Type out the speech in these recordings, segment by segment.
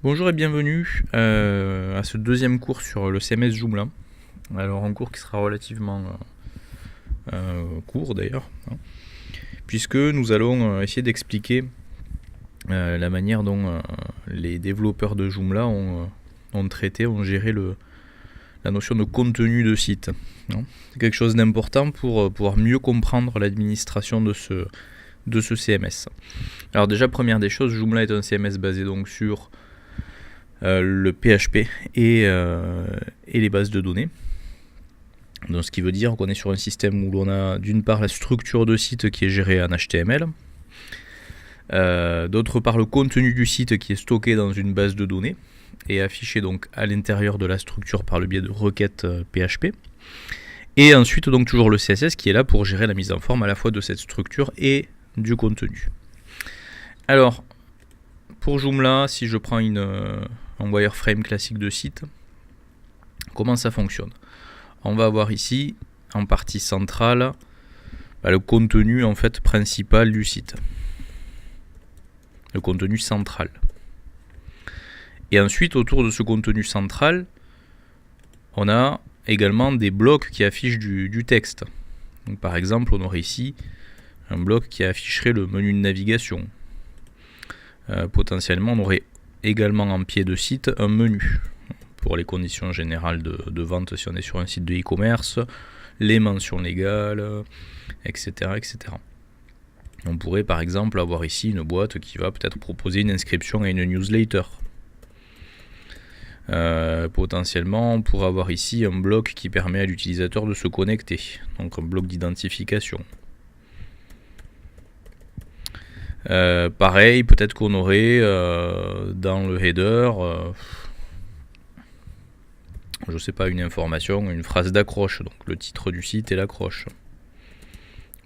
Bonjour et bienvenue à ce deuxième cours sur le CMS Joomla. Alors un cours qui sera relativement court d'ailleurs, hein, puisque nous allons essayer d'expliquer la manière dont les développeurs de Joomla ont géré la notion de contenu de site. C'est quelque chose d'important pour pouvoir mieux comprendre l'administration de ce CMS. Alors déjà, première des choses, Joomla est un CMS basé donc sur le PHP et les bases de données. Donc, ce qui veut dire qu'on est sur un système où l'on a d'une part la structure de site qui est gérée en HTML, d'autre part le contenu du site qui est stocké dans une base de données et affiché donc à l'intérieur de la structure par le biais de requêtes PHP. Et ensuite donc toujours le CSS qui est là pour gérer la mise en forme à la fois de cette structure et du contenu. Alors pour Joomla, si je prends un wireframe classique de site, comment ça fonctionne? On va avoir ici en partie centrale le contenu en fait principal du site, le contenu central. Et ensuite autour de ce contenu central, on a également des blocs qui affichent du texte. Donc, par exemple, on aurait ici un bloc qui afficherait le menu de navigation. Potentiellement, on aurait également en pied de site un menu pour les conditions générales de vente si on est sur un site de e-commerce, les mentions légales, etc., etc. On pourrait par exemple avoir ici une boîte qui va peut-être proposer une inscription à une newsletter. Potentiellement, on pourrait avoir ici un bloc qui permet à l'utilisateur de se connecter, donc un bloc d'identification. Pareil, peut-être qu'on aurait dans le header, je sais pas, une information, une phrase d'accroche, donc le titre du site et l'accroche,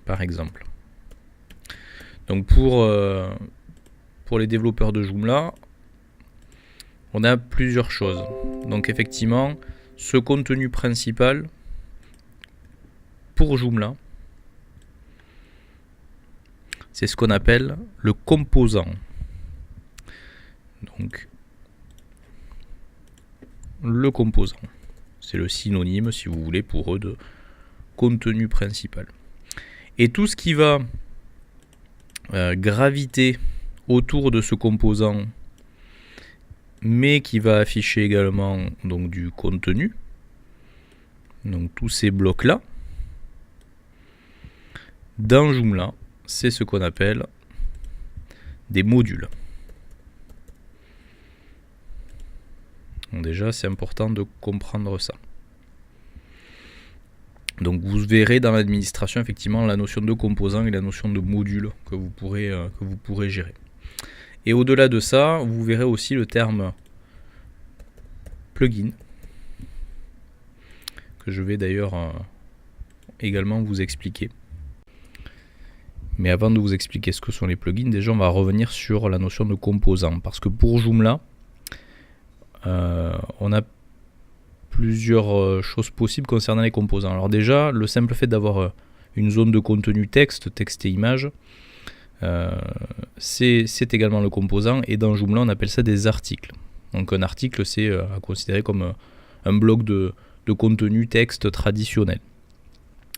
par exemple. Donc pour les développeurs de Joomla, on a plusieurs choses. Donc effectivement, ce contenu principal pour Joomla, c'est ce qu'on appelle le composant. Donc, le composant, c'est le synonyme, si vous voulez, pour eux, de contenu principal. Et tout ce qui va graviter autour de ce composant, mais qui va afficher également donc, du contenu, donc tous ces blocs-là, dans Joomla, c'est ce qu'on appelle des modules. Donc déjà, c'est important de comprendre ça. Donc vous verrez dans l'administration effectivement la notion de composant et la notion de module que vous pourrez gérer. Et au-delà de ça, vous verrez aussi le terme plugin, que je vais d'ailleurs également vous expliquer. Mais avant de vous expliquer ce que sont les plugins, déjà on va revenir sur la notion de composant. Parce que pour Joomla, on a plusieurs choses possibles concernant les composants. Alors déjà, le simple fait d'avoir une zone de contenu texte et image, c'est également le composant. Et dans Joomla, on appelle ça des articles. Donc un article, c'est à considérer comme un bloc de contenu texte traditionnel.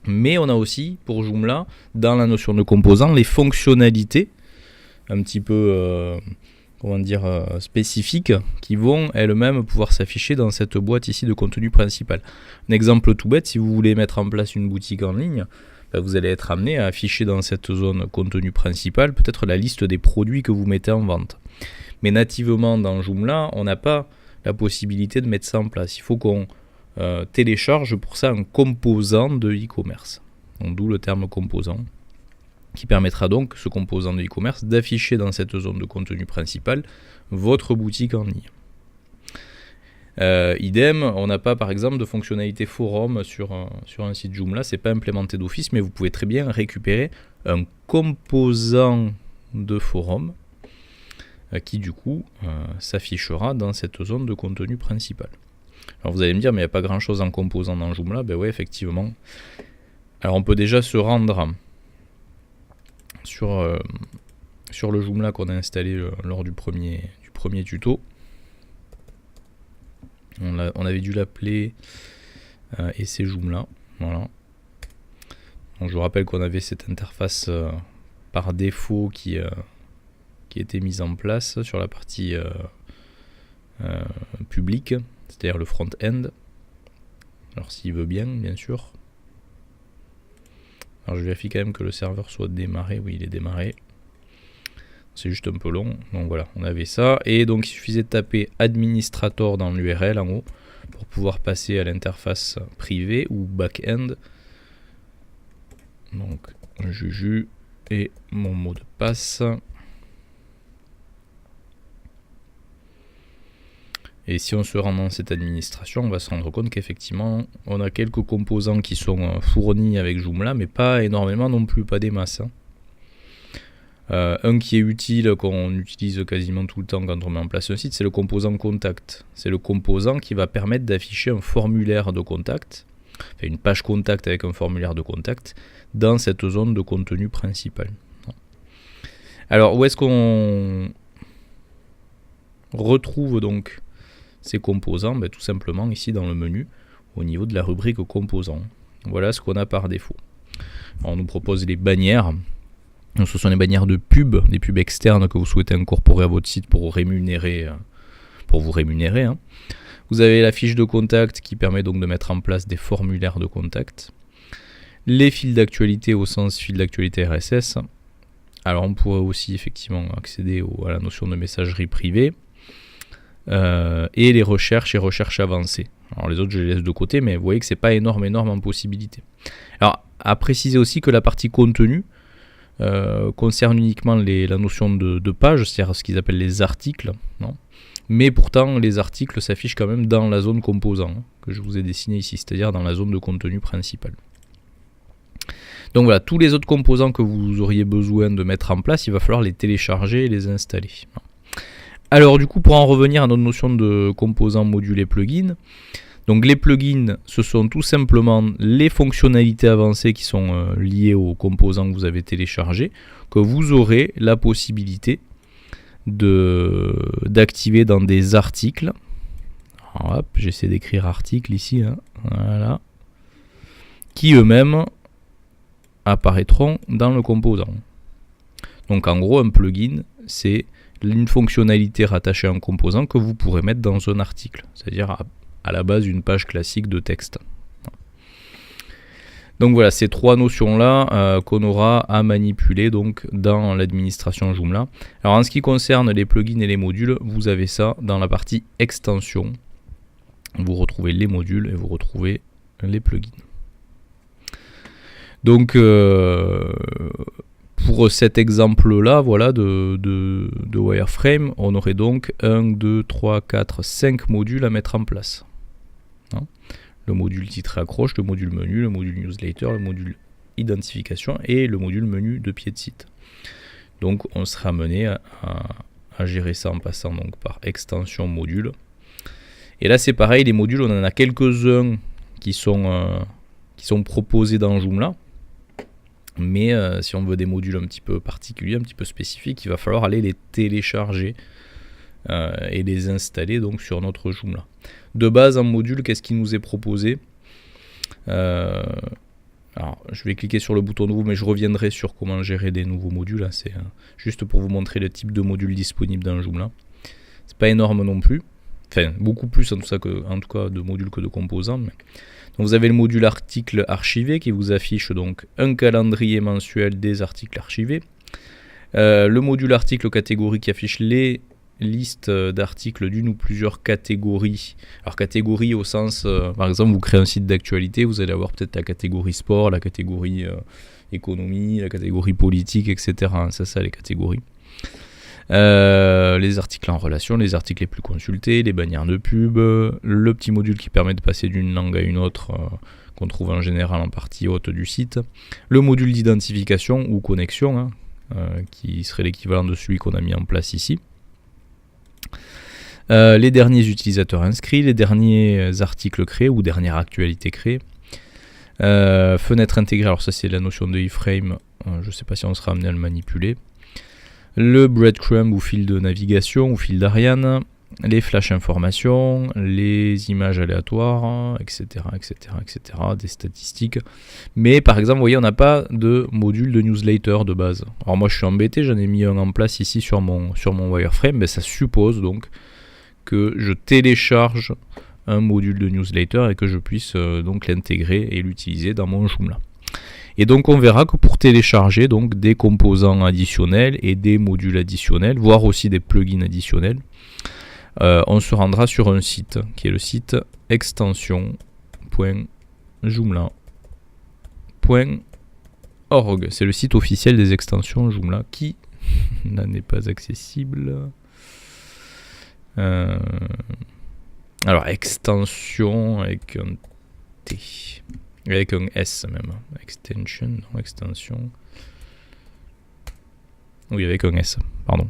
Mais on a aussi, pour Joomla, dans la notion de composant, les fonctionnalités un petit peu spécifiques qui vont elles-mêmes pouvoir s'afficher dans cette boîte ici de contenu principal. Un exemple tout bête, si vous voulez mettre en place une boutique en ligne, vous allez être amené à afficher dans cette zone contenu principal peut-être la liste des produits que vous mettez en vente. Mais nativement dans Joomla, on n'a pas la possibilité de mettre ça en place. Il faut qu'on télécharge pour ça un composant de e-commerce. D'où le terme composant, qui permettra donc, ce composant de e-commerce, d'afficher dans cette zone de contenu principal votre boutique en ligne. Idem, on n'a pas par exemple de fonctionnalité forum sur un site Joomla, c'est pas implémenté d'office, mais vous pouvez très bien récupérer un composant de forum qui du coup s'affichera dans cette zone de contenu principal. Alors vous allez me dire, mais il n'y a pas grand chose en composant dans Joomla. Ben oui, effectivement. Alors on peut déjà se rendre sur le Joomla qu'on a installé lors du premier tuto. On avait dû l'appeler essai Joomla. Voilà. Donc, je vous rappelle qu'on avait cette interface par défaut qui était mise en place sur la partie publique, c'est-à-dire le front-end. Alors s'il veut bien sûr. Alors je vérifie quand même que le serveur soit démarré. Oui, il est démarré. C'est juste un peu long. Donc voilà, on avait ça. Et donc il suffisait de taper administrator dans l'URL en haut pour pouvoir passer à l'interface privée ou back-end. Donc Juju et mon mot de passe. Et si on se rend dans cette administration, on va se rendre compte qu'effectivement, on a quelques composants qui sont fournis avec Joomla, mais pas énormément non plus, pas des masses. Un qui est utile, qu'on utilise quasiment tout le temps quand on met en place un site, c'est le composant contact. C'est le composant qui va permettre d'afficher un formulaire de contact, enfin une page contact avec un formulaire de contact, dans cette zone de contenu principal. Alors, où est-ce qu'on retrouve donc ces composants? Tout simplement ici dans le menu, au niveau de la rubrique composants. Voilà ce qu'on a par défaut. Alors, on nous propose les bannières. Donc, ce sont les bannières de pub, des pubs externes que vous souhaitez incorporer à votre site pour vous rémunérer. Vous avez la fiche de contact qui permet donc de mettre en place des formulaires de contact. Les fils d'actualité au sens fil d'actualité RSS. Alors on pourrait aussi effectivement accéder à la notion de messagerie privée. Et les recherches et recherches avancées. Alors les autres je les laisse de côté, mais vous voyez que c'est pas énorme en possibilités. Alors à préciser aussi que la partie contenu concerne uniquement la notion de page, c'est-à-dire ce qu'ils appellent les articles, non, mais pourtant les articles s'affichent quand même dans la zone composant que je vous ai dessiné ici, c'est-à-dire dans la zone de contenu principal. Donc voilà, tous les autres composants que vous auriez besoin de mettre en place, il va falloir les télécharger et les installer. Alors du coup, pour en revenir à notre notion de composants, modules et plugins, donc les plugins, ce sont tout simplement les fonctionnalités avancées qui sont liées aux composants que vous avez téléchargés, que vous aurez la possibilité d'activer dans des articles. Alors, hop, j'essaie d'écrire article ici, hein, voilà, qui eux-mêmes apparaîtront dans le composant. Donc en gros, un plugin, c'est une fonctionnalité rattachée à un composant que vous pourrez mettre dans un article, c'est-à-dire à la base une page classique de texte. Donc voilà, ces trois notions-là qu'on aura à manipuler donc dans l'administration Joomla. Alors en ce qui concerne les plugins et les modules, vous avez ça dans la partie extension. Vous retrouvez les modules et vous retrouvez les plugins. Donc pour cet exemple-là, voilà, de wireframe, on aurait donc 1, 2, 3, 4, 5 modules à mettre en place. Hein, le module titre et accroche, le module menu, le module newsletter, le module identification et le module menu de pied de site. Donc on sera amené à gérer ça en passant donc par extension module. Et là c'est pareil, les modules, on en a quelques-uns qui sont proposés dans Joomla. Mais si on veut des modules un petit peu particuliers, un petit peu spécifiques, il va falloir aller les télécharger et les installer donc sur notre Joomla. De base, en module, qu'est-ce qui nous est proposé? Alors, je vais cliquer sur le bouton nouveau, mais je reviendrai sur comment gérer des nouveaux modules. Là, c'est juste pour vous montrer le type de module disponible dans Joomla. C'est pas énorme non plus. Enfin, beaucoup plus en tout cas de modules que de composants. Mais... Donc, vous avez le module article archivé qui vous affiche donc un calendrier mensuel des articles archivés. Le module article catégorie qui affiche les listes d'articles d'une ou plusieurs catégories. Alors catégorie au sens, par exemple, vous créez un site d'actualité, vous allez avoir peut-être la catégorie sport, la catégorie économie, la catégorie politique, etc. Ça les catégories. Les articles en relation, les articles les plus consultés, les bannières de pub, le petit module qui permet de passer d'une langue à une autre qu'on trouve en général en partie haute du site, le module d'identification ou connexion qui serait l'équivalent de celui qu'on a mis en place ici, les derniers utilisateurs inscrits, les derniers articles créés ou dernières actualités créées, fenêtre intégrée, alors ça c'est la notion de iframe, je ne sais pas si on sera amené à le manipuler. Le breadcrumb ou fil de navigation ou fil d'Ariane, les flash informations, les images aléatoires, etc., etc., etc., des statistiques. Mais par exemple, vous voyez, on n'a pas de module de newsletter de base. Alors moi, je suis embêté, j'en ai mis un en place ici sur mon wireframe, mais ça suppose donc que je télécharge un module de newsletter et que je puisse donc l'intégrer et l'utiliser dans mon Joomla. Et donc on verra que pour télécharger donc des composants additionnels et des modules additionnels, voire aussi des plugins additionnels, on se rendra sur un site qui est le site extension.joomla.org. C'est le site officiel des extensions Joomla qui n'est pas accessible. Alors extension avec un T, avec un S même. Extension, non, extension. Oui, avec un S, pardon.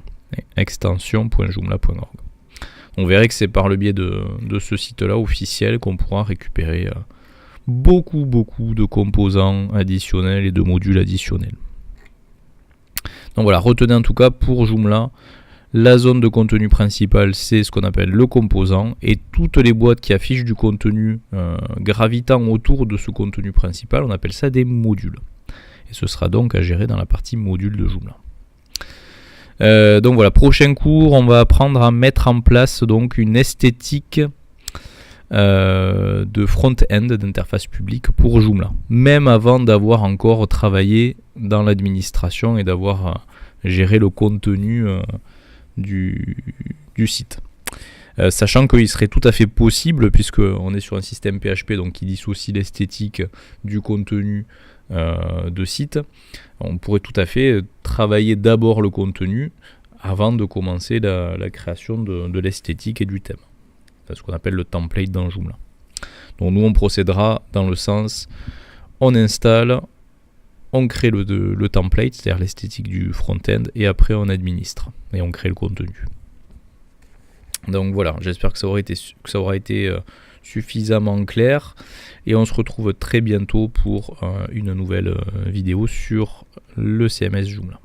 Extension.joomla.org. On verrait que c'est par le biais de ce site-là officiel qu'on pourra récupérer beaucoup de composants additionnels et de modules additionnels. Donc voilà, retenez en tout cas pour Joomla, la zone de contenu principale, c'est ce qu'on appelle le composant, et toutes les boîtes qui affichent du contenu gravitant autour de ce contenu principal, on appelle ça des modules. Et ce sera donc à gérer dans la partie module de Joomla. Donc voilà, prochain cours, on va apprendre à mettre en place donc une esthétique de front-end, d'interface publique pour Joomla, même avant d'avoir encore travaillé dans l'administration et d'avoir géré le contenu du site. Sachant qu'il serait tout à fait possible, puisqu'on est sur un système PHP donc qui dissocie l'esthétique du contenu de site, on pourrait tout à fait travailler d'abord le contenu avant de commencer la création de l'esthétique et du thème. C'est ce qu'on appelle le template dans Joomla. Donc nous on procédera dans le sens, on installe, on crée le template, c'est-à-dire l'esthétique du front-end, et après on administre et on crée le contenu. Donc voilà, j'espère que ça aura été suffisamment clair, et on se retrouve très bientôt pour une nouvelle vidéo sur le CMS Joomla.